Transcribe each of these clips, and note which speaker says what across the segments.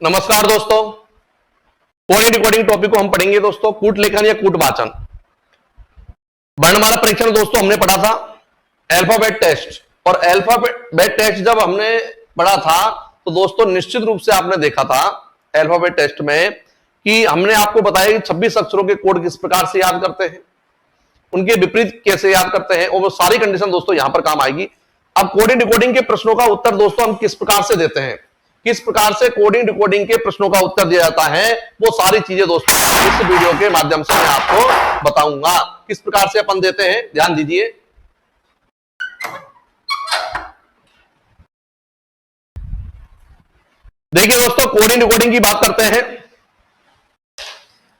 Speaker 1: नमस्कार दोस्तों, coding decoding topic को हम पढ़ेंगे दोस्तों। कूट लेखन या कूट वाचन। वर्णमाला परीक्षण दोस्तों हमने पढ़ा था अल्फाबेट टेस्ट, और अल्फाबेट टेस्ट जब हमने पढ़ा था तो दोस्तों निश्चित रूप से आपने देखा था अल्फाबेट टेस्ट में कि हमने आपको बताया कि 26 अक्षरों के कोड किस प्रकार से याद करते हैं, उनके विपरीत कैसे याद करते हैं, और वो सारी कंडीशन दोस्तों यहां पर काम आएगी। अब कोडिंग डिकोडिंग के प्रश्नों का उत्तर दोस्तों हम किस प्रकार से देते हैं, किस प्रकार से कोडिंग डिकोडिंग के प्रश्नों का उत्तर दिया जाता है, वो सारी चीजें दोस्तों इस वीडियो के माध्यम से मैं आपको बताऊंगा किस प्रकार से अपन देते हैं। ध्यान दीजिए। देखिए दोस्तों, कोडिंग डिकोडिंग की बात करते हैं।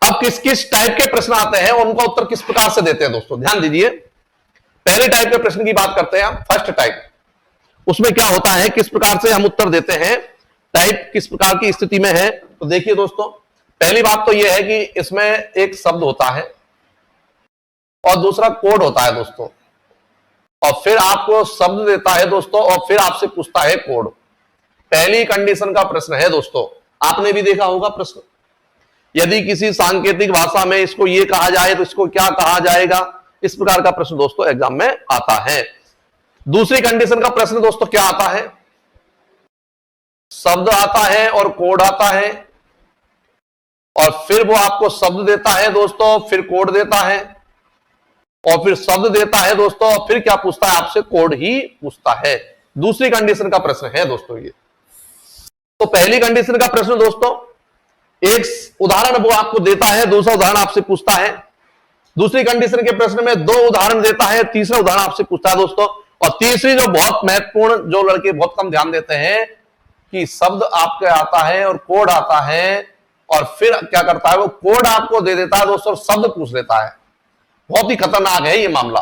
Speaker 1: अब किस किस टाइप के प्रश्न आते हैं और उनका उत्तर किस प्रकार से देते हैं दोस्तों, ध्यान दीजिए। पहले टाइप के प्रश्न की बात करते हैं हम, फर्स्ट टाइप। उसमें क्या होता है, किस प्रकार से हम उत्तर देते हैं, टाइप किस प्रकार की स्थिति में है। तो देखिए दोस्तों, पहली बात तो यह है कि इसमें एक शब्द होता है और दूसरा कोड होता है दोस्तों, और फिर आपको शब्द देता है दोस्तों और फिर आपसे पूछता है कोड। पहली कंडीशन का प्रश्न है दोस्तों, आपने भी देखा होगा प्रश्न, यदि किसी सांकेतिक भाषा में इसको ये कहा जाए तो इसको क्या कहा जाएगा, इस प्रकार का प्रश्न दोस्तों एग्जाम में आता है। दूसरी कंडीशन का प्रश्न दोस्तों क्या आता है, शब्द आता है और कोड आता है, और फिर वो आपको शब्द देता है दोस्तों, फिर कोड देता है, और फिर शब्द देता है दोस्तों, और फिर क्या पूछता है आपसे, कोड ही पूछता है। दूसरी कंडीशन का प्रश्न है दोस्तों ये। तो पहली कंडीशन का प्रश्न दोस्तों, एक उदाहरण वो आपको देता है, दूसरा उदाहरण आपसे पूछता है। दूसरी कंडीशन के प्रश्न में दो उदाहरण देता है, तीसरा उदाहरण आपसे पूछता है दोस्तों। और तीसरी जो बहुत महत्वपूर्ण, जो लड़के बहुत कम ध्यान देते हैं, कि शब्द आपके आता है और कोड आता है, और फिर क्या करता है, वो कोड आपको दे देता है दोस्तों, शब्द पूछ लेता है। बहुत ही खतरनाक है ये मामला,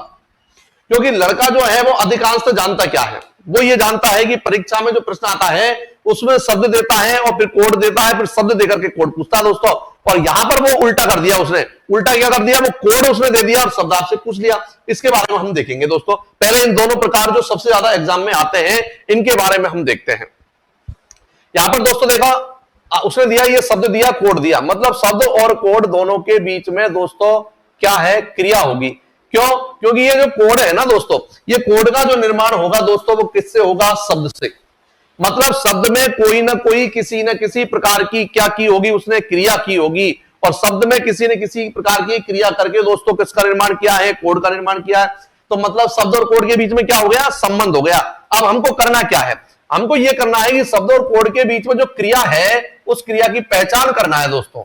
Speaker 1: क्योंकि लड़का जो है वो अधिकांशतः जानता क्या है, वो ये जानता है कि परीक्षा में जो प्रश्न आता है उसमें शब्द देता है और फिर कोड देता है, फिर शब्द देकर के कोड पूछता है दोस्तों। और यहां पर वो उल्टा कर दिया, उसने उल्टा क्या कर दिया, वो कोड उसने दे दिया और शब्द आपसे पूछ लिया। इसके बारे में हम देखेंगे दोस्तों। पहले इन दोनों प्रकार जो सबसे ज्यादा एग्जाम में आते हैं, इनके बारे में हम देखते हैं। यहां पर दोस्तों देखा, उसने दिया ये शब्द दिया, कोड दिया, मतलब शब्द और कोड दोनों के बीच में दोस्तों क्या है, क्रिया होगी। क्यों? क्योंकि ये जो कोड है ना दोस्तों, ये कोड का जो निर्माण होगा दोस्तों, वो किससे होगा, शब्द से। मतलब शब्द में कोई ना कोई किसी न किसी प्रकार की क्या की होगी, उसने क्रिया की होगी, और शब्द में किसी न किसी प्रकार की क्रिया करके दोस्तों किसका निर्माण किया है, कोड का निर्माण किया है। तो मतलब शब्द और कोड के बीच में क्या हो गया, संबंध हो गया। अब हमको करना क्या है, हमको यह करना है कि शब्द और कोड के बीच में जो क्रिया है, उस क्रिया की पहचान करना है दोस्तों,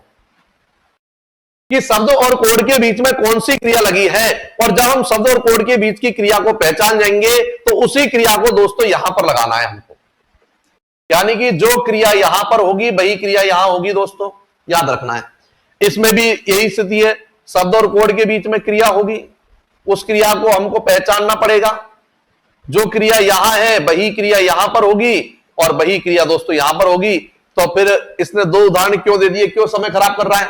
Speaker 1: कि शब्द और कोड के बीच में कौन सी क्रिया लगी है। और जब हम शब्द और कोड के बीच की क्रिया को पहचान जाएंगे तो उसी क्रिया को दोस्तों यहां पर लगाना है हमको, यानी कि जो क्रिया यहां पर होगी वही क्रिया यहां होगी दोस्तों, याद रखना है। इसमें भी यही स्थिति है, शब्द और कोड के बीच में क्रिया होगी, उस क्रिया को हमको पहचानना पड़ेगा। जो क्रिया यहां है वही क्रिया यहां पर होगी, और वही क्रिया दोस्तों यहां पर होगी। तो फिर इसने दो उदाहरण क्यों दे दिए, क्यों समय खराब कर रहा है,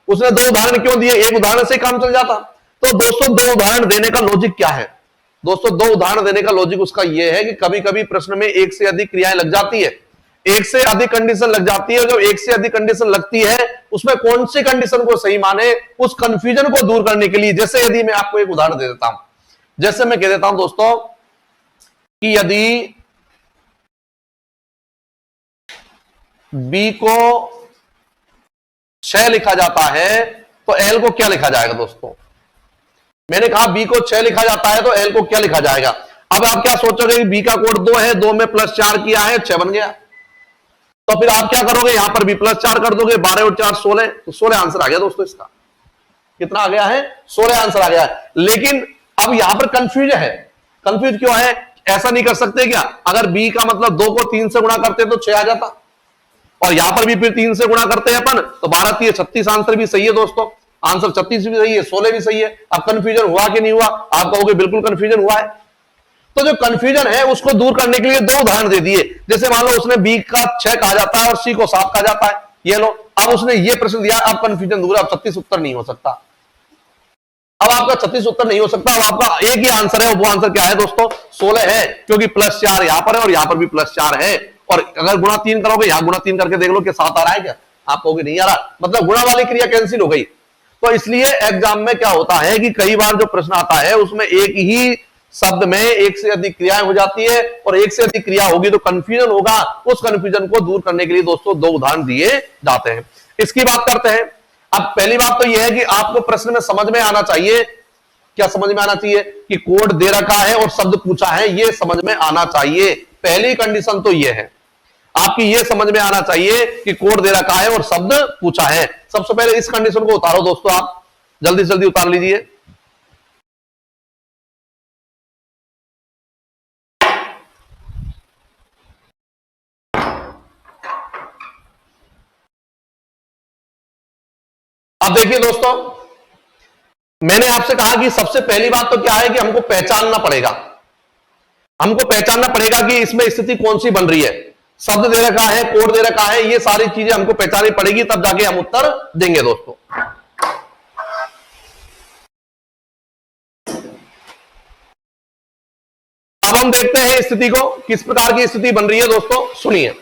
Speaker 1: उसने दो उदाहरण क्यों दिए, एक उदाहरण से काम चल जाता। तो दोस्तों दो उदाहरण देने का लॉजिक क्या है दोस्तों, दो उदाहरण देने का लॉजिक उसका यह है कि कभी कभी प्रश्न में एक से अधिक क्रियाएं लग जाती है, एक से अधिक कंडीशन लग जाती है। जब एक से अधिक कंडीशन लगती है, उसमें कौन सी कंडीशन को सही माने, उस कंफ्यूजन को दूर करने के लिए, जैसे यदि मैं आपको एक उदाहरण दे देता हूं, जैसे मैं कह देता हूं दोस्तों कि यदि बी को 6 लिखा जाता है तो एल को क्या लिखा जाएगा दोस्तों। मैंने कहा बी को 6 लिखा जाता है तो एल को क्या लिखा जाएगा। अब आप क्या सोचोगे कि बी का कोड 2 है, 2 में +4 किया है, 6 बन गया। तो फिर आप क्या करोगे, यहां पर भी +4 कर दोगे, 12 और 4 16, तो 16 आंसर आ गया दोस्तों। इसका कितना आ गया है, 16 आंसर आ गया है। लेकिन अब यहां पर कंफ्यूज है, कंफ्यूज क्यों है, ऐसा नहीं कर सकते क्या, अगर बी का मतलब 2 को 3 से गुणा करते तो 6 आ जाता, और यहां पर भी फिर 3 से गुणा करते हैं अपन, तो 12 3 36 आंसर भी सही है दोस्तों, आंसर 36 भी सही है, 16 भी सही है। अब कंफ्यूजन हुआ कि नहीं हुआ, आप कहोगे बिल्कुल कंफ्यूजन हुआ है। तो जो कंफ्यूजन है उसको दूर करने के लिए दो उदाहरण दे दिए। जैसे मान लो उसने बी का 6 कहा जाता है और सी को 7 कहा जाता है, ये लो, अब उसने ये प्रश्न दिया, अब कंफ्यूजन दूर है, अब 36 उत्तर नहीं हो सकता। अब आपका 36 उत्तर नहीं हो सकता, अब आपका एक ही आंसर है, वो आंसर क्या है दोस्तों, 16 है, क्योंकि +4 यहां पर है और यहां पर भी +4 है। और अगर गुणा 3 करोगे, यहां गुणा 3 करके देख लो कि 7 आ रहा है क्या, आप कहोगे नहीं आ रहा, मतलब गुणा वाली क्रिया कैंसिल हो गई। तो इसलिए एग्जाम में क्या होता है कि कई बार जो प्रश्न आता है उसमें एक ही शब्द में एक से अधिक क्रियाएं हो जाती है, और एक से अधिक क्रिया होगी तो कंफ्यूजन होगा। उस कंफ्यूजन को दूर करने के लिए दोस्तों 2 उदाहरण दिए जाते हैं। इसकी बात करते हैं। अब पहली बात तो यह है कि आपको प्रश्न में समझ में आना चाहिए, क्या समझ में आना चाहिए कि कोड दे रखा है और शब्द पूछा है, यह समझ में आना चाहिए। पहली कंडीशन तो यह है, आपकी यह समझ में आना चाहिए कि कोड दे रखा है और शब्द पूछा है। सबसे पहले इस कंडीशन को उतारो दोस्तों, आप जल्दी से जल्दी उतार लीजिए। अब देखिए दोस्तों, मैंने आपसे कहा कि सबसे पहली बात तो क्या है कि हमको पहचानना पड़ेगा, हमको पहचानना पड़ेगा कि इसमें स्थिति कौन सी बन रही है। शब्द दे रखा है, कोड दे रखा है, ये सारी चीजें हमको पहचाननी पड़ेगी, तब जाके हम उत्तर देंगे दोस्तों। अब हम देखते हैं स्थिति को, किस प्रकार की स्थिति बन रही है दोस्तों, सुनिए।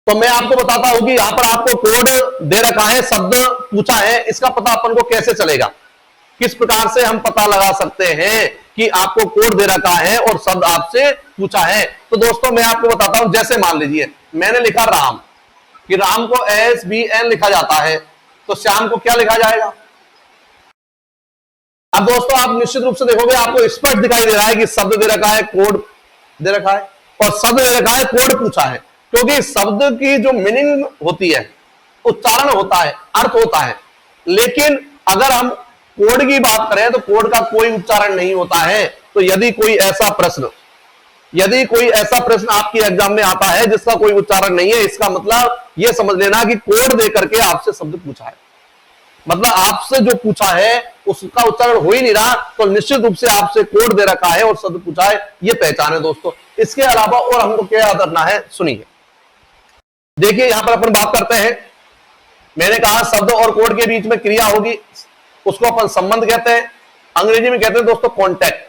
Speaker 1: तो मैं आपको बताता हूं कि यहां पर आपको कोड दे रखा है, शब्द पूछा है, इसका पता अपन को कैसे चलेगा, किस प्रकार से हम पता लगा सकते हैं कि आपको कोड दे रखा है और शब्द आपसे पूछा है। तो दोस्तों मैं आपको बताता हूं, जैसे मान लीजिए मैंने लिखा राम, कि राम को SBN लिखा जाता है, तो श्याम को क्या लिखा जाएगा। अब दोस्तों आप निश्चित रूप से देखोगे, आपको स्पष्ट दिखाई दे रहा है कि शब्द दे रखा है, कोड दे रखा है, और शब्द दे रखा है, कोड पूछा है। क्योंकि शब्द की जो मीनिंग होती है, उच्चारण होता है, अर्थ होता है, लेकिन अगर हम कोड की बात करें तो कोड का कोई उच्चारण नहीं होता है। तो यदि कोई ऐसा प्रश्न आपकी एग्जाम में आता है जिसका कोई उच्चारण नहीं है, इसका मतलब यह समझ लेना कि कोड दे करके आपसे शब्द पूछा है, मतलब आपसे जो पूछा है उसका उच्चारण हो ही नहीं रहा, तो निश्चित रूप से आपसे कोड दे रखा है और शब्द पूछा है, यह पहचान है दोस्तों। इसके अलावा और हमको क्या याद रखना है, सुनिए। देखिए यहां पर अपन बात करते हैं, मैंने कहा शब्द और कोड के बीच में क्रिया होगी, उसको अपन संबंध कहते हैं, अंग्रेजी में कहते हैं दोस्तों कॉन्टेक्ट।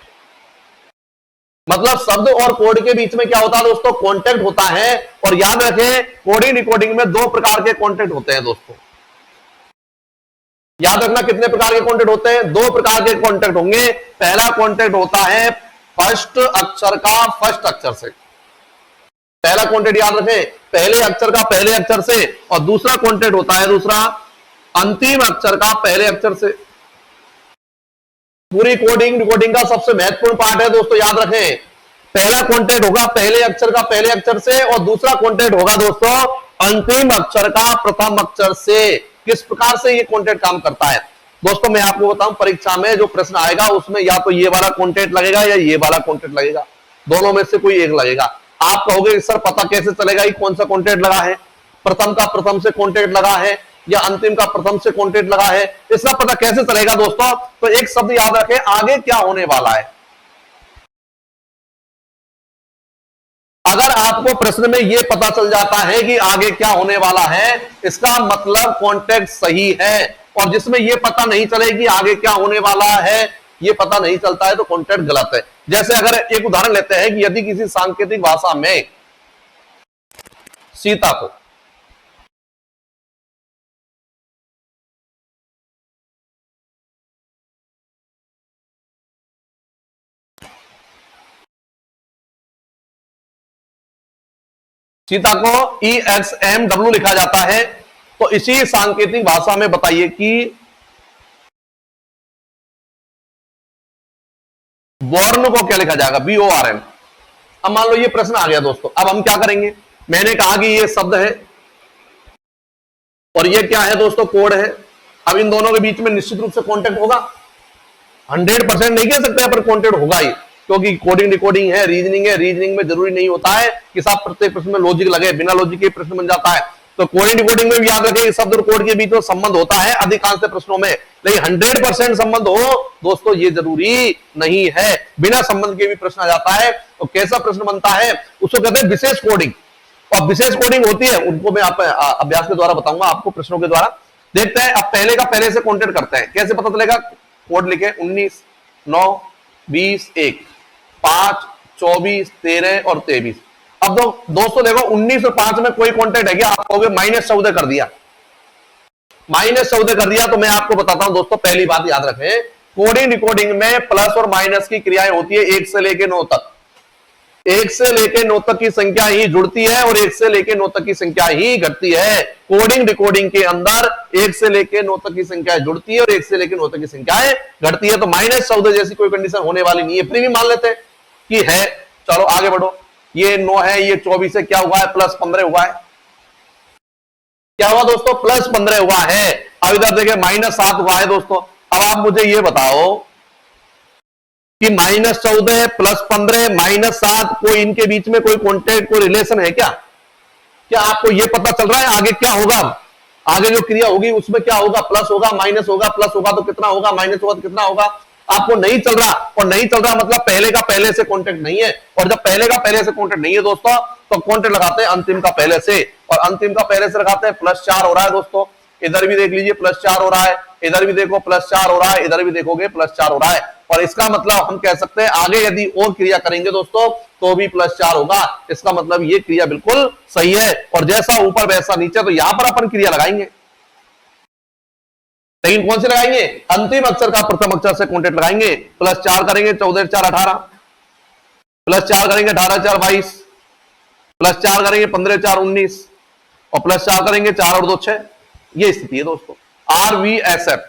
Speaker 1: मतलब शब्द और कोड के बीच में क्या होता है दोस्तों, कॉन्टेक्ट होता है। और याद रखें, कोडिंग डिकोडिंग में 2 प्रकार के कॉन्टेक्ट होते हैं दोस्तों। याद रखना कितने प्रकार के कॉन्टेक्ट होते हैं, 2 प्रकार के कॉन्टेक्ट होंगे। पहला कॉन्टेक्ट होता है फर्स्ट अक्षर का फर्स्ट अक्षर से, पहला कॉन्टेक्ट याद रखें, पहले अक्षर का पहले अक्षर से, और दूसरा कॉन्टेक्ट होता है दूसरा अंतिम अक्षर का पहले अक्षर से। पूरी कोडिंग डिकोडिंग का सबसे महत्वपूर्ण पार्ट है दोस्तों, याद रखें, पहला कॉन्टेक्ट होगा पहले अक्षर का पहले अक्षर से, और दूसरा कॉन्टेक्ट होगा दोस्तों अंतिम अक्षर का प्रथम अक्षर से। किस प्रकार से ये कॉन्टेक्ट काम करता है दोस्तों, मैं आपको बताऊं, परीक्षा में जो प्रश्न आएगा उसमें या तो ये वाला कॉन्टेक्ट लगेगा या ये वाला कॉन्टेक्ट लगेगा, दोनों में से कोई एक लगेगा। आप कहोगे सर पता कैसे चलेगा कि कौन सा कॉन्टेक्ट लगा है, प्रथम का प्रथम से कॉन्टेक्ट लगा है या अंतिम का प्रथम से कॉन्टेक्ट लगा है, इसका पता कैसे चलेगा दोस्तों। तो एक शब्द याद रखें, आगे क्या होने वाला है। अगर आपको प्रश्न में यह पता चल जाता है कि आगे क्या होने वाला है, इसका मतलब कॉन्टेक्ट सही है। और जिसमें यह पता नहीं चले कि आगे क्या होने वाला है, ये पता नहीं चलता है, तो कॉन्टेक्ट गलत है। जैसे अगर एक उदाहरण लेते हैं कि यदि किसी सांकेतिक भाषा में सीता को EXMW लिखा जाता है, तो इसी सांकेतिक भाषा में बताइए कि वर्ण को क्या लिखा जाएगा, BORN। अब मान लो ये प्रश्न आ गया दोस्तों, अब हम क्या करेंगे, मैंने कहा कि ये शब्द है और ये क्या है दोस्तों, कोड है। अब इन दोनों के बीच में निश्चित रूप से कॉन्टेक्ट होगा, 100% नहीं कह सकते पर कॉन्टेक्ट होगा ही, क्योंकि कोडिंग डिकोडिंग है, रीजनिंग है। रीजनिंग में जरूरी नहीं होता है कि साहब प्रत्येक प्रश्न में लॉजिक लगे, बिना लॉजिक के प्रश्न बन जाता है। तो कोडिंग डिकोडिंग में भी याद रखें, शब्द और कोड के बीच में संबंध होता है अधिकांश प्रश्नों में, लेकिन 100% संबंध हो दोस्तों ये जरूरी नहीं है, बिना संबंध के भी प्रश्न आ जाता है। तो कैसा प्रश्न बनता है, उसको कहते हैं विशेष कोडिंग। और विशेष कोडिंग होती है, उनको मैं आप अभ्यास के द्वारा बताऊंगा आपको, प्रश्नों के द्वारा। देखते हैं, अब पहले का पहले से कॉन्टेक्ट करते हैं, कैसे पता चलेगा। कोड लिखे 19, 9, 20, 1, 5, 24, 13 और 23। अब दोस्तों देखो 19 और 5 में कोई कॉन्टेक्ट है क्या? आप कहोगे -14 कर दिया, -14 कर दिया। तो मैं आपको बताता हूं दोस्तों, पहली बात याद रखें, कोडिंग डिकोडिंग में प्लस और माइनस की क्रियाएं होती है 1 से लेकर 9 तक। 1 से लेकर 9 तक की संख्या ही जुड़ती है और 1 से लेकर 9 तक की संख्या ही घटती है। कोडिंग डिकोडिंग के अंदर 1 से लेकर 9 तक की संख्या जुड़ती है और 1 से लेकर 9 तक की संख्याएं घटती है। तो -14 जैसी कोई कंडीशन होने वाली नहीं है। फिर भी मान लेते हैं कि है। चलो आगे बढ़ो, ये 9 है, ये 24 है, क्या हुआ है? +15 हुआ है। क्या हुआ दोस्तों? +15 हुआ है। अब इधर देखिए -7 हुआ है दोस्तों। अब आप मुझे ये बताओ कि -14 +15 -7 कोई इनके बीच में कोई कॉन्टेक्ट, कोई रिलेशन है क्या? क्या आपको ये पता चल रहा है आगे क्या होगा? आगे जो क्रिया होगी उसमें क्या होगा? प्लस होगा, माइनस होगा, प्लस होगा तो कितना होगा, माइनस होगा तो कितना होगा? आपको नहीं चल रहा, और नहीं चल रहा मतलब पहले का पहले से कॉन्टेक्ट नहीं है। और जब पहले का पहले से कॉन्टेक्ट नहीं है दोस्तों, तो कॉन्टेक्ट लगाते हैं अंतिम का पहले से, और अंतिम का पहले से लगाते हैं। +4 हो रहा है दोस्तों, इधर भी देख लीजिए +4 हो रहा है, इधर भी देखो +4 हो रहा है, इधर भी देखोगे +4 हो रहा है। और इसका मतलब हम कह सकते हैं आगे यदि और क्रिया करेंगे दोस्तों तो भी +4 होगा। इसका मतलब ये क्रिया बिल्कुल सही है। और जैसा ऊपर वैसा नीचे, तो यहां पर अपन क्रिया लगाएंगे, लेकिन कौन से लगाएंगे? अंतिम अक्षर का प्रथम अक्षर से कॉन्टेक्ट लगाएंगे। +4 करेंगे 14 4 18, +4 करेंगे 18 4 22, +4 करेंगे 15 4 19, और +4 करेंगे 4 और 2 6। ये स्थिति है दोस्तों RVSF।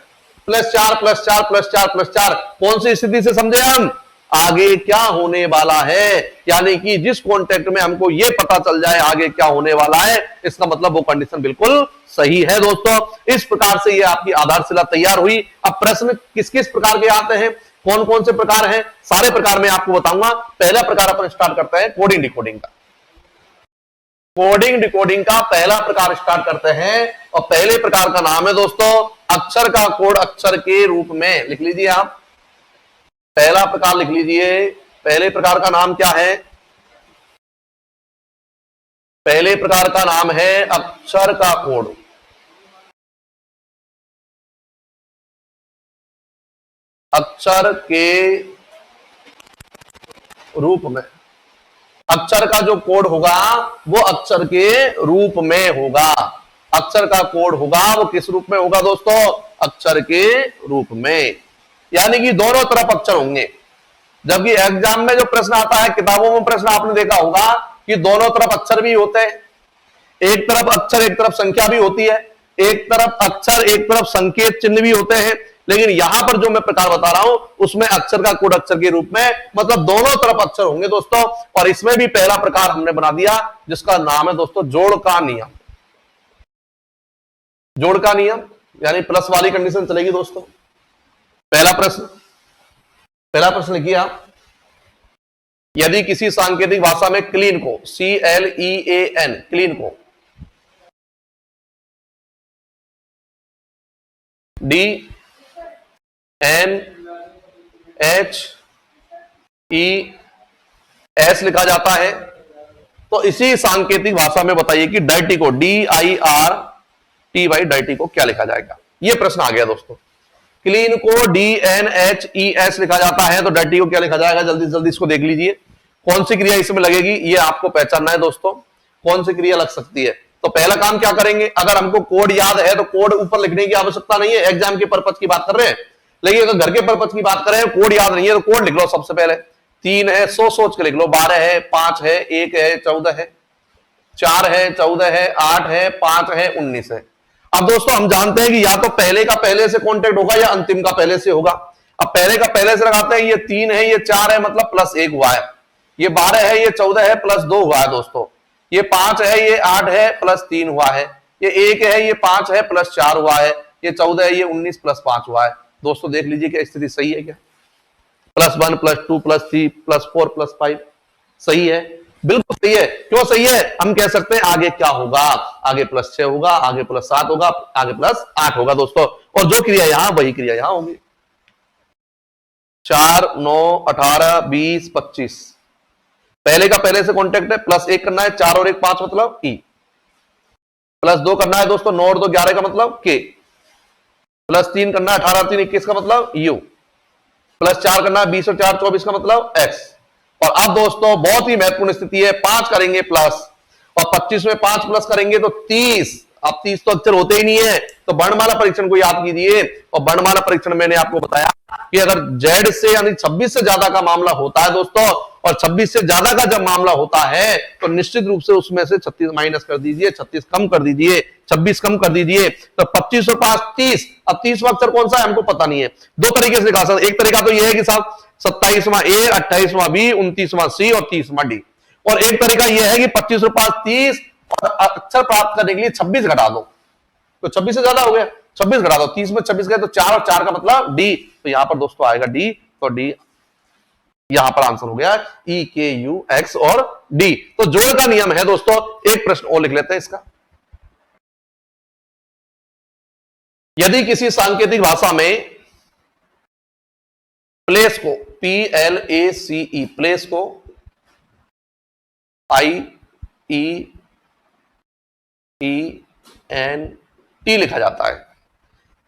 Speaker 1: +4 +4 +4 +4 कौन सी स्थिति से समझे हम? आगे क्या होने वाला है, यानी कि जिस कॉन्टेक्ट में हमको ये पता चल जाए आगे क्या होने वाला है, इसका मतलब वो कंडीशन बिल्कुल सही है दोस्तों। इस प्रकार से ये आपकी आधारशिला तैयार हुई। अब प्रश्न किस किस प्रकार के आते हैं, कौन कौन से प्रकार हैं, सारे प्रकार मैं आपको बताऊंगा। पहला प्रकार अपन स्टार्ट करते हैं कोडिंग डिकोडिंग का। कोडिंग डिकोडिंग का पहला प्रकार स्टार्ट करते हैं, और पहले प्रकार का नाम है दोस्तों अक्षर का कोड अक्षर के रूप में। लिख लीजिए आप, पहला प्रकार लिख लीजिए। पहले प्रकार का नाम क्या है? पहले प्रकार का नाम है अक्षर का कोड। अक्षर के रूप में। अक्षर का जो कोड होगा वो अक्षर के रूप में होगा। अक्षर का कोड होगा वो किस रूप में होगा दोस्तों? अक्षर के रूप में, यानी कि दोनों तरफ अक्षर होंगे। जबकि एग्जाम में जो प्रश्न आता है, किताबों में प्रश्न आपने देखा होगा कि दोनों तरफ अक्षर भी होते हैं। एक तरफ अक्षर एक तरफ संख्या भी होती है, एक तरफ अक्षर एक तरफ संकेत चिन्ह भी होते हैं। लेकिन यहां पर जो मैं प्रकार बता रहा हूं उसमें अक्षर का कोड अक्षर के रूप में, मतलब दोनों तरफ अक्षर होंगे दोस्तों। और इसमें भी पहला प्रकार हमने बना दिया जिसका नाम है दोस्तों जोड़ का नियम। जोड़ का नियम यानी प्लस वाली कंडीशन चलेगी दोस्तों। पहला प्रश्न लिखिए आप, यदि किसी सांकेतिक भाषा में क्लीन को CLEAN क्लीन को DNHES लिखा जाता है, तो इसी सांकेतिक भाषा में बताइए कि डर्टी को DIRTY डर्टी को क्या लिखा जाएगा? यह प्रश्न आ गया दोस्तों। क्लीन को DNHES लिखा जाता है, तो डर्टी को क्या लिखा जाएगा? जल्दी जल्दी इसको देख लीजिए, कौन सी क्रिया इसमें लगेगी ये आपको पहचानना है दोस्तों। कौन सी क्रिया लग सकती है? तो पहला काम क्या करेंगे, अगर हमको कोड याद है तो कोड ऊपर लिखने की आवश्यकता नहीं है, एग्जाम के पर्पज की बात कर रहे हैं। लेकिन अगर घर के पर्पज की बात करें, कोड याद नहीं है तो कोड लिख लो। सबसे पहले 3 है, सोच के लिख लो। 12 है, 5 है, 1 है, 14 है, 4 है, 14 है, 8 है, 5 है, 19 है। अब दोस्तों हम जानते हैं कि या तो पहले का पहले से कॉन्टेक्ट होगा या अंतिम का पहले से होगा। अब पहले का पहले से लगाते हैं, ये 3 है, ये 4 है, मतलब +1 हुआ है। ये 12 है, ये 14 है, +2 हुआ है दोस्तों। ये 5 है, ये 8 है, +3 हुआ है। ये 1 है, ये 5 है, +4 हुआ है। ये 14 है, ये 19 +5 हुआ है। दोस्तों देख लीजिए क्या स्थिति सही है क्या? +1 +2 +3 +4 +5 सही है, बिल्कुल सही है। क्यों सही है? हम कह सकते हैं आगे क्या होगा, आगे +6 होगा, आगे +7 होगा, आगे +8 होगा दोस्तों। और जो क्रिया यहां वही क्रिया यहां होगी। 4 9 18 20 25 पहले का पहले से कॉन्टेक्ट है, +1 करना है, 4 और 1 5 मतलब E, +2 करना है दोस्तों, 9 और 2 11 का मतलब K, +3 करना है, 18 3 21 का मतलब U, +4 करना है, 20 और 4 24 का मतलब X, और अब दोस्तों बहुत ही महत्वपूर्ण स्थिति है, 5 करेंगे प्लस और 25 में 5 प्लस करेंगे तो 30। अब 30 तो अक्षर होते ही नहीं है, तो वर्णमाला परीक्षण को याद कीजिए। और वर्णमाला परीक्षण मैंने आपको बताया कि अगर Z से यानी 26 से ज्यादा का मामला होता है दोस्तों, और 26 से ज्यादा का जब मामला होता है तो निश्चित रूप से उसमें से 36 माइनस कर दीजिए, 36 कम कर दीजिए, 26 कम कर दीजिए, तो 25 और 5 30। अब 30वां अक्षर कौन सा है हमको पता नहीं है। दो तरीके से लिखा सकते, एक तरीका तो यह है कि साहब 27वां ए, 28वां बी, 29वां सी और 30वां डी। और एक तरीका यह है कि 25 और 5 30 और अक्षर प्राप्त करने के लिए 26 घटा दो, तो 26 से ज्यादा हो गया, 26 घटा दो, 30 में 26 गए तो 4 और 4 का मतलब डी, तो यहां पर दोस्तों आएगा डी, तो डी यहां पर आंसर हो गया ई के यू एक्स और डी। तो जोड़ का नियम है दोस्तों। एक प्रश्न और लिख लेते हैं इसका। यदि किसी सांकेतिक भाषा में प्लेस को PLACE प्लेस को IEENT लिखा जाता है,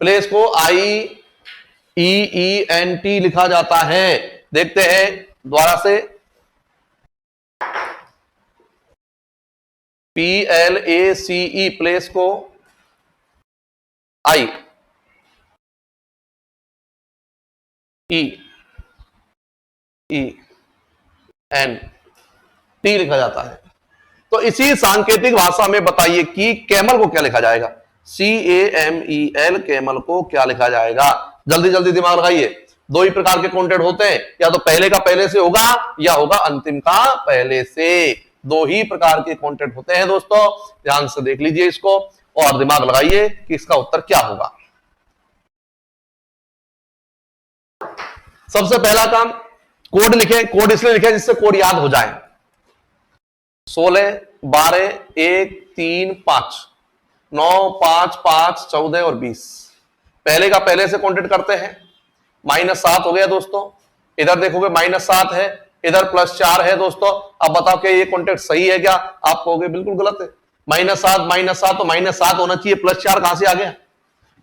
Speaker 1: प्लेस को IEENT लिखा जाता है। देखते हैं दोबारा से, PLACE प्लेस को IEENT लिखा जाता है। तो इसी सांकेतिक भाषा में बताइए कि कैमल को क्या लिखा जाएगा, CAMEL कैमल को क्या लिखा जाएगा। जल्दी जल्दी दिमाग लगाइए। दो ही प्रकार के कॉन्टेंट होते हैं, या तो पहले का पहले से होगा या होगा अंतिम का पहले से। दो ही प्रकार के कॉन्टेंट होते हैं दोस्तों, ध्यान से देख लीजिए इसको और दिमाग लगाइए कि इसका उत्तर क्या होगा। सबसे पहला काम, कोड लिखें। कोड इसलिए लिखें जिससे कोड याद हो जाए। 16 12 1 3 5 9 5 5 14 और 20। पहले का पहले से कॉन्टेक्ट करते हैं। -7 हो गया दोस्तों, इधर देखोगे -7 है, इधर +4 है दोस्तों। अब बताओ कि ये कॉन्टेक्ट सही है क्या? आप कहोगे बिल्कुल गलत है। -7 तो -7 होना चाहिए, +4 कहां से आ गया?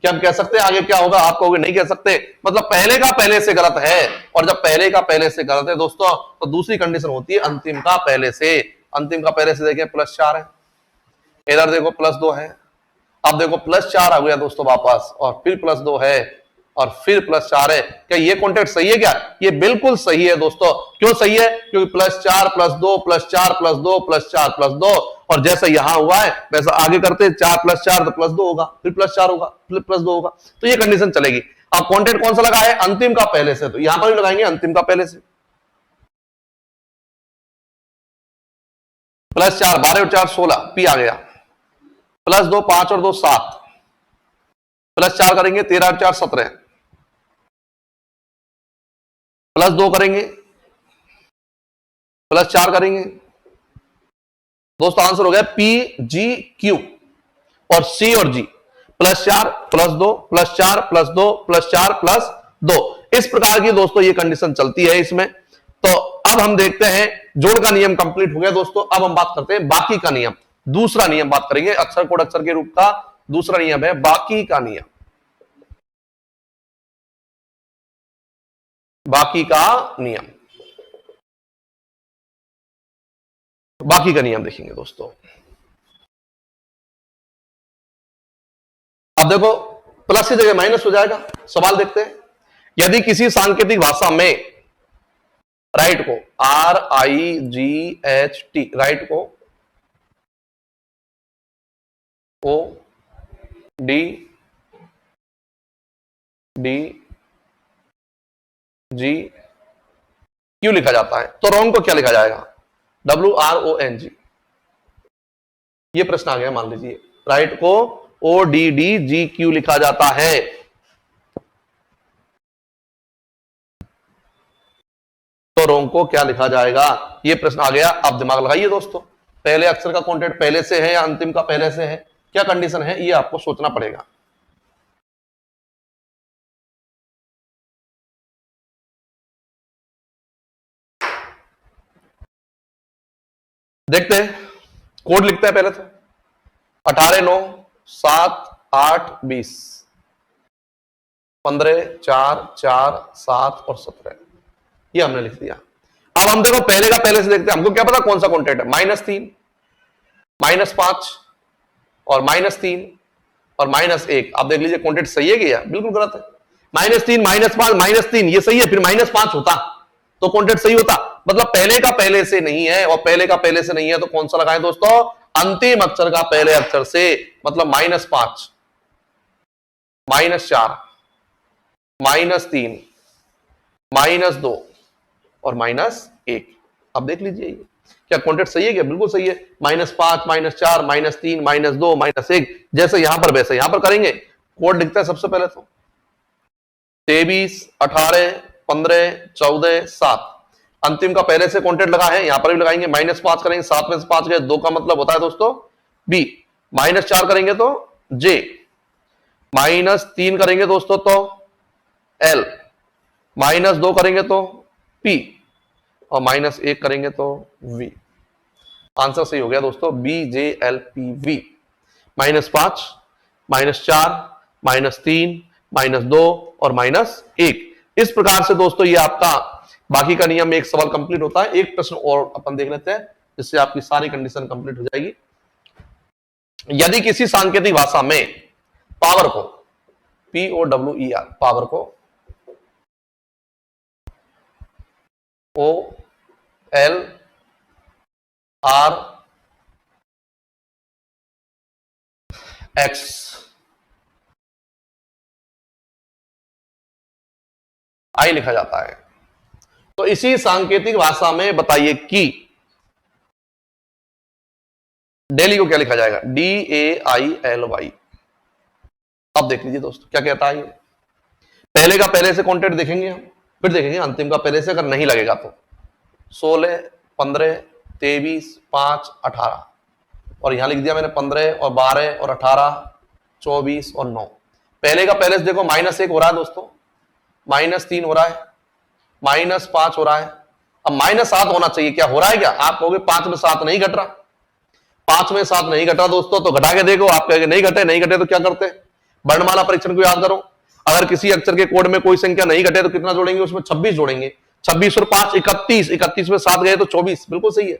Speaker 1: क्या हम कह सकते हैं आगे क्या होगा? आप कहोगे नहीं कह सकते। मतलब पहले का पहले से गलत है, और जब पहले का पहले से गलत है दोस्तों तो दूसरी कंडीशन होती है अंतिम का पहले से। अंतिम का पहले से देखें +4 है, इधर देखो +2 है, अब देखो +4 आ गया दोस्तों वापस, और फिर +2 है और फिर +4 है। क्या ये कॉन्टेक्ट सही है क्या? ये बिल्कुल सही है दोस्तों। क्यों सही है? क्योंकि +4 +2 +4 +2 +4 +2, और जैसा यहां हुआ है वैसा आगे करते 4 +4 तो +2 होगा, फिर +4 होगा, फिर +2 होगा, तो ये कंडीशन चलेगी। अब कॉन्टेक्ट कौन सा लगा है? अंतिम का पहले से, तो यहां पर भी लगाएंगे अंतिम का पहले से। +4 12 और 4 16, पी आ गया। +2 5 और 2 7, +4 करेंगे 13 और 4 17, +2 करेंगे, +4 करेंगे दोस्तों, आंसर हो गया PGQ और C और G। +4 +2 +4 +2 +4 +2, इस प्रकार की दोस्तों ये कंडीशन चलती है इसमें। तो अब हम देखते हैं, जोड़ का नियम कंप्लीट हो गया दोस्तों। अब हम बात करते हैं बाकी का नियम। दूसरा नियम बात करेंगे, अक्षर कोड अक्षर के रूप का दूसरा नियम है बाकी का नियम। बाकी का नियम, बाकी का नियम देखेंगे दोस्तों। अब देखो प्लस की जगह माइनस हो जाएगा। सवाल देखते हैं, यदि किसी सांकेतिक भाषा में राइट को RIGHT राइट को ODDGQ लिखा जाता है, तो रॉन्ग को क्या लिखा जाएगा? WRONG। ये प्रश्न आ गया, मान लीजिए राइट को ODDGQ लिखा जाता है, तो रॉन्ग को क्या लिखा जाएगा? ये प्रश्न आ गया। अब दिमाग लगाइए दोस्तों, पहले अक्षर का कॉन्टेक्ट पहले से है या अंतिम का पहले से है, क्या कंडीशन है, ये आपको सोचना पड़ेगा। देखते हैं, कोड लिखते हैं पहले तो 18 9 7 8 20, 15 4 4 7 और 17, ये हमने लिख दिया। अब हम देखो पहले का पहले से देखते हैं, हमको क्या पता कौन सा कॉन्टेंट है। -3, -5 और -3 और -1। आप देख लीजिए कॉन्टेंट सही है क्या? बिल्कुल गलत है। -3, -5, -3 ये सही है, फिर -5 होता तो कॉन्टेंट सही होता। मतलब पहले का पहले से नहीं है, और पहले का पहले से नहीं है तो कौन सा लगाएं दोस्तों? अंतिम अक्षर का पहले अक्षर से। मतलब -5, -4, -3, -2 और -1। अब देख लीजिए क्या कॉन्टेंट सही है क्या? बिल्कुल सही है। -5, -4, -3, -2, -1 जैसे यहां पर वैसे यहां पर करेंगे। कोड लिखते हैं सबसे पहले तो 23, 18, 15, 14, 7। अंतिम का पहले से कॉन्टेंट लगा है, यहां पर भी लगाएंगे। -5 करेंगे, 7 में से 5 गए, 2 का मतलब होता है दोस्तों बी। -4 करेंगे तो जे, -3 करेंगे दोस्तों तो एल, -2 करेंगे तो पी, और -1 करेंगे तो वी। आंसर सही हो गया दोस्तों, B J L P V. -5, -4, -3, -2 और -1। इस प्रकार से दोस्तों ये आपका बाकी का नियम एक सवाल कंप्लीट होता है। एक प्रश्न और अपन देख लेते हैं जिससे आपकी सारी कंडीशन कंप्लीट हो जाएगी। यदि किसी सांकेतिक भाषा में पावर को POWER पावर को OLRX आई लिखा जाता है, तो इसी सांकेतिक भाषा में बताइए कि डेली को क्या लिखा जाएगा? DAILY। अब देख लीजिए दोस्तों क्या कहता है ये। पहले का पहले से कॉन्टेंट देखेंगे हम, फिर देखेंगे अंतिम का पहले से। अगर नहीं लगेगा तो 16, 15, 23, 5, 18 और यहां लिख दिया मैंने 15 और 12 और 18, 24 और 9। पहले का पहले से देखो -1 हो रहा है दोस्तों, -3 हो रहा है, -5 हो रहा है। अब -7 होना चाहिए, क्या हो रहा है? क्या आप कहोगे 5 में 7 नहीं घट रहा, 5 में 7 नहीं घटा दोस्तों, तो घटा के देखो। आप कहेंगे नहीं घटे, नहीं घटे तो क्या करते हैं? वर्णमाला परीक्षण को याद करो। अगर किसी अक्षर के कोड में कोई संख्या नहीं घटे तो कितना जोड़ेंगे? उसमें 26 जोड़ेंगे। 26 और 5 31, 31 में 7 गए तो 24। बिल्कुल सही है,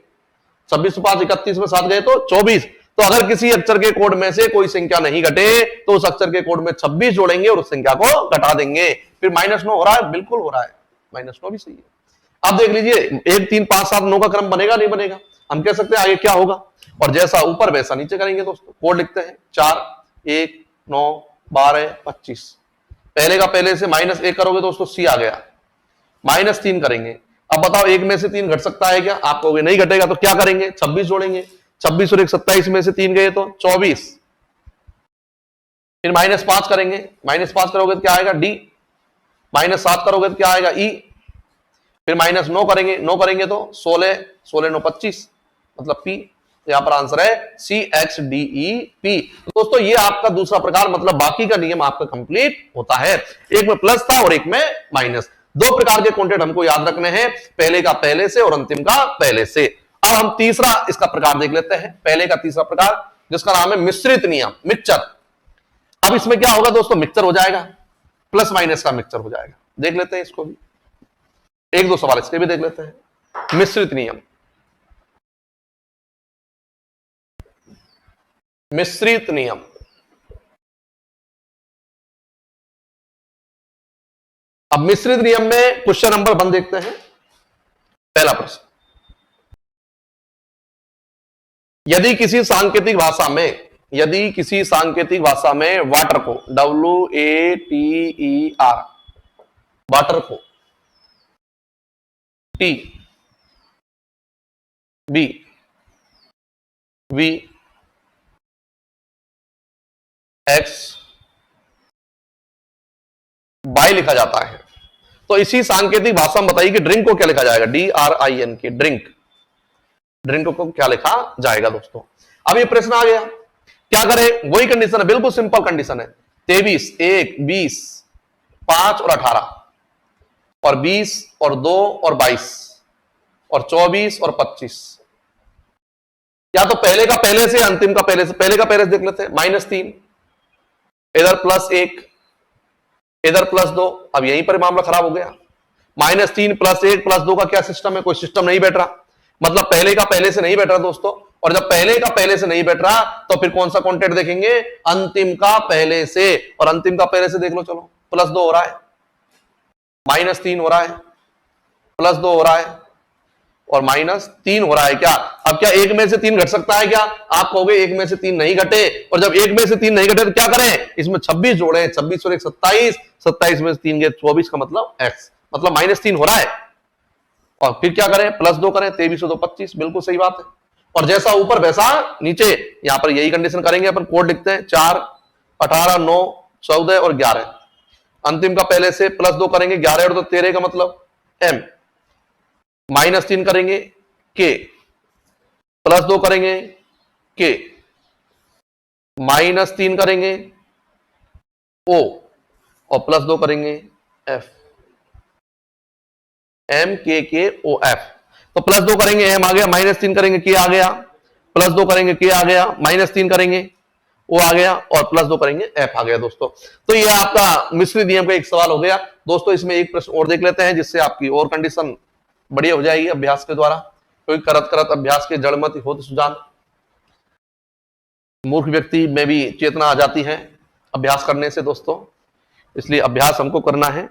Speaker 1: 26 और 5 31 में 7 गए तो 24। तो अगर किसी अक्षर के कोड में से कोई संख्या नहीं घटे तो उस अक्षर के कोड में 26 जोड़ेंगे और उस संख्या को घटा देंगे। फिर -9 हो रहा है, बिल्कुल हो रहा है, -9 भी सही है। अब देख लीजिए 1, 3, 5, 7, 9 का क्रम बनेगा नहीं बनेगा? हम कह सकते हैं आगे क्या होगा, और जैसा ऊपर वैसा नीचे करेंगे दोस्तों। कोड लिखते हैं 4, 1, 9, 12, 25। पहले का पहले से -1 करोगे दोस्तों, सी आ गया। -3 करेंगे। अब बताओ 1 में से 3 घट सकता है क्या? आप कहोगे नहीं घटेगा, तो क्या करेंगे? 26 जोड़ेंगे। 26 और 1 27 में से 3 गए तो 24। फिर -5 करेंगे। -5 करोगे तो क्या आएगा? डी। -7 करोगे तो क्या आएगा? ई। फिर -9 करेंगे, 9 करेंगे तो 16, 16 9 25 मतलब पी। यहां पर आंसर है CHDEP। तो दोस्तों ये आपका दूसरा प्रकार, मतलब बाकी का नियम आपका कंप्लीट होता है। एक में प्लस था और एक में माइनस। 2 प्रकार के कॉन्टेंट हमको याद रखने हैं, पहले का पहले से और अंतिम का पहले से। अब हम तीसरा इसका प्रकार देख लेते हैं, पहले का तीसरा प्रकार जिसका नाम है मिश्रित नियम, मिक्सचर। अब इसमें क्या होगा दोस्तों? मिक्सचर हो जाएगा, प्लस माइनस का मिक्सचर हो जाएगा। देख लेते हैं इसको भी, 1-2 सवाल इसके भी देख लेते हैं। मिश्रित नियम, मिश्रित नियम। अब मिश्रित नियम में क्वेश्चन नंबर 1 देखते हैं। पहला प्रश्न, यदि किसी सांकेतिक भाषा में, यदि किसी सांकेतिक भाषा में वाटर को WATER वाटर को TBVX लिखा जाता है, तो इसी सांकेतिक भाषा में बताइए कि ड्रिंक को क्या लिखा जाएगा? DRINK drink. ड्रिंक को क्या लिखा जाएगा दोस्तों? अब ये प्रश्न आ गया, क्या करें? वही कंडीशन है, बिल्कुल सिंपल कंडीशन है। 23, 1, 20, 5 और 18 और 20 और 2 और 22 और 24 और 25। या तो पहले का पहले से, अंतिम का पहले से। पहले का पहले से देख लेते हैं। -3, इधर +1, इधर +2। अब यहीं पर मामला खराब हो गया। -3 +1 +2 का क्या सिस्टम है? कोई सिस्टम नहीं बैठ रहा, मतलब पहले का पहले से नहीं बैठ रहा दोस्तों। और जब पहले का पहले से नहीं बैठ रहा तो फिर कौन सा कॉन्टेंट देखेंगे? अंतिम का पहले से। और अंतिम का पहले से देख लो, चलो +2 हो रहा है, -3 हो रहा है, +2 हो रहा है और -3 हो रहा है। क्या अब क्या एक में से 3 घट सकता है क्या? आप कहोगे एक में से 3 नहीं घटे, और जब एक में से 3 नहीं घटे तो क्या करें? इसमें 26 जोड़े, 26 और 1 27, 27 में से 3 गए 24 का मतलब x, मतलब -3 हो रहा है। और फिर क्या करें? +2 करें, 23 और 2 25, बिल्कुल सही बात है। और जैसा ऊपर वैसा नीचे, यहां पर यही कंडीशन करेंगे अपन। कोड लिखते हैं 4 18 9 14 और 11। अंतिम का पहले से +2 करेंगे, 11 और 2 13 का मतलब m, -3 करेंगे k, +2 करेंगे k, -3 करेंगे o और +2 करेंगे f, m k k o f। तो +2 करेंगे m आ गया, -3 करेंगे k आ गया, +2 करेंगे k आ गया, -3 करेंगे o आ गया और +2 करेंगे f आ गया दोस्तों। तो ये आपका मिश्रित नियम का एक सवाल हो गया दोस्तों। इसमें एक प्रश्न और देख लेते हैं जिससे आपकी और कंडीशन बढ़िया हो जाएगी अभ्यास के द्वारा, क्योंकि करत करत अभ्यास के जड़ मत होत सुजान। मूर्ख व्यक्ति में भी चेतना आ जाती है अभ्यास करने से दोस्तों, इसलिए अभ्यास हमको करना है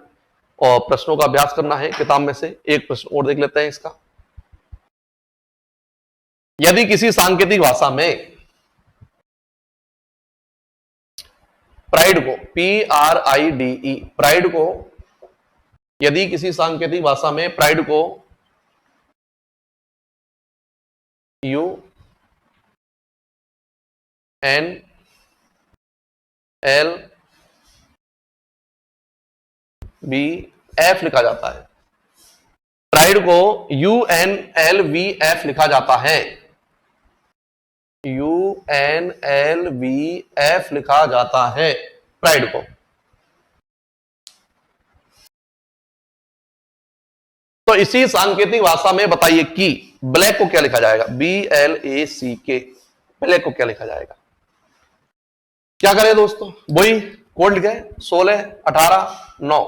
Speaker 1: और प्रश्नों का अभ्यास करना है किताब में से। एक प्रश्न और देख लेते हैं इसका। यदि किसी सांकेतिक भाषा में प्राइड को PRIDE, प्राइड को, यदि किसी सांकेतिक भाषा में प्राइड को UNLVF लिखा जाता है, प्राइड को UNLVF लिखा जाता है, UNLVF लिखा जाता है प्राइड को। तो इसी सांकेतिक भाषा में बताइए कि ब्लैक को क्या लिखा जाएगा? BLACK, ब्लैक को क्या लिखा जाएगा? क्या करें दोस्तों? वही कोड लिखे 16 18 9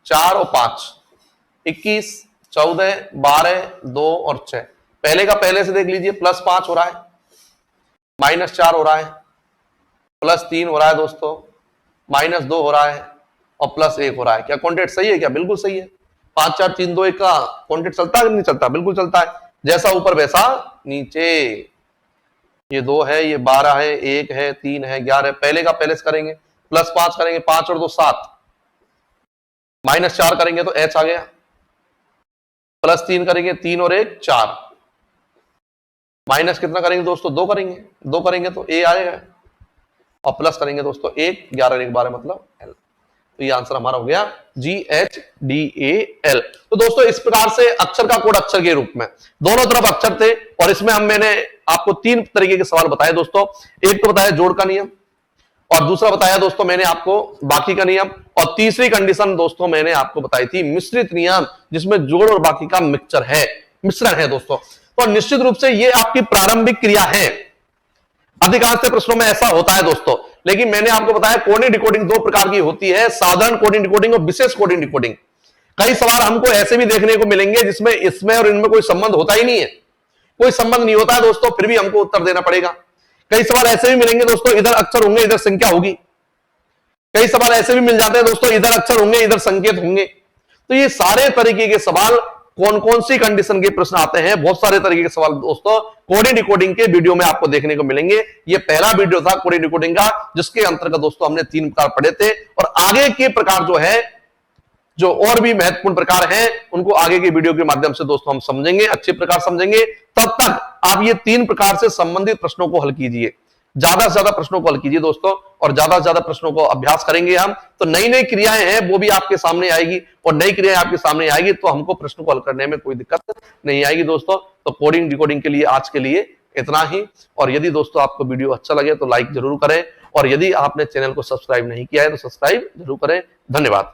Speaker 1: 4 और 5 21 14 12 2 और 6। पहले का पहले से देख लीजिए, +5 हो रहा है, -4 हो रहा है, +3 हो रहा है दोस्तों, -2 हो रहा है और +1 हो रहा है। क्या कॉन्टेक्ट सही है? क्या बिल्कुल सही है। 5 4 3 2 1 का कॉन्टेक्ट चलता है कि नहीं चलता? बिल्कुल चलता है। जैसा ऊपर वैसा नीचे। ये 2 है, ये 12 है, 1 है, 3 है, 11 है। पहले का पहले से करेंगे, +5 करेंगे, 5 और 2 7, -4 करेंगे तो h आ गया, +3 करेंगे, 3 और 1 4, माइनस कितना करेंगे दोस्तों? 2 करेंगे, 2 करेंगे तो a आएगा और प्लस करेंगे दोस्तों 1, 11 1 12 मतलब l। तो ये आंसर हमारा हो गया GHDAL। तो दोस्तों इस प्रकार से अक्षर का कोड अक्षर के रूप में दोनों तरफ अक्षर थे, और इसमें मैंने आपको 3 तरीके के सवाल बताए दोस्तों। एक तो बताया जोड़ का नियम, और दूसरा बताया दोस्तों मैंने आपको बाकी का नियम, और तीसरी कंडीशन दोस्तों मैंने आपको बताई थी मिश्रित नियम, जिसमें जोड़ और बाकी का मिश्रण है दोस्तों। तो निश्चित रूप से ये आपकी प्रारंभिक क्रिया है। अधिकांश प्रश्नों में ऐसा होता है दोस्तों, लेकिन मैंने आपको बताया कोडिंग डिकोडिंग 2 प्रकार की होती है, साधारण कोडिंग डिकोडिंग और विशेष कोडिंग डिकोडिंग। कई सवाल हमको ऐसे भी देखने को मिलेंगे जिसमें इसमें और इनमें कोई संबंध होता ही नहीं है, कोई संबंध नहीं होता है दोस्तों, फिर भी हमको उत्तर देना पड़ेगा। कई सवाल ऐसे भी मिलेंगे दोस्तों, इधर अक्षर होंगे इधर संख्या होगी। कई सवाल ऐसे भी मिल जाते हैं दोस्तों, इधर अक्षर होंगे इधर संकेत होंगे। तो ये सारे तरीके के सवाल, कौन कौन सी कंडीशन के प्रश्न आते हैं, बहुत सारे तरीके के सवाल दोस्तों कोडिंग डिकोडिंग के वीडियो में आपको देखने को मिलेंगे। ये पहला वीडियो था कोडिंग डिकोडिंग का, जिसके अंतर्गत दोस्तों हमने 3 प्रकार पढ़े थे, और आगे के प्रकार जो है, जो और भी महत्वपूर्ण प्रकार हैं, उनको आगे के वीडियो के माध्यम से दोस्तों हम समझेंगे, अच्छे प्रकार समझेंगे। तब तक आप ये 3 प्रकार से संबंधित प्रश्नों को हल कीजिए, ज्यादा से ज्यादा प्रश्नों को हल कीजिए दोस्तों, और ज्यादा से ज्यादा प्रश्नों को अभ्यास करेंगे हम, तो नई नई क्रियाएं हैं वो भी आपके सामने आएगी, और नई क्रियाएं आपके सामने आएगी तो हमको प्रश्न को हल करने में कोई दिक्कत नहीं आएगी दोस्तों। तो कोडिंग डिकोडिंग के लिए आज के लिए इतना ही। और यदि दोस्तों आपको वीडियो अच्छा लगे तो लाइक जरूर करें, और यदि आपने चैनल को सब्सक्राइब नहीं किया है तो सब्सक्राइब जरूर करें। धन्यवाद।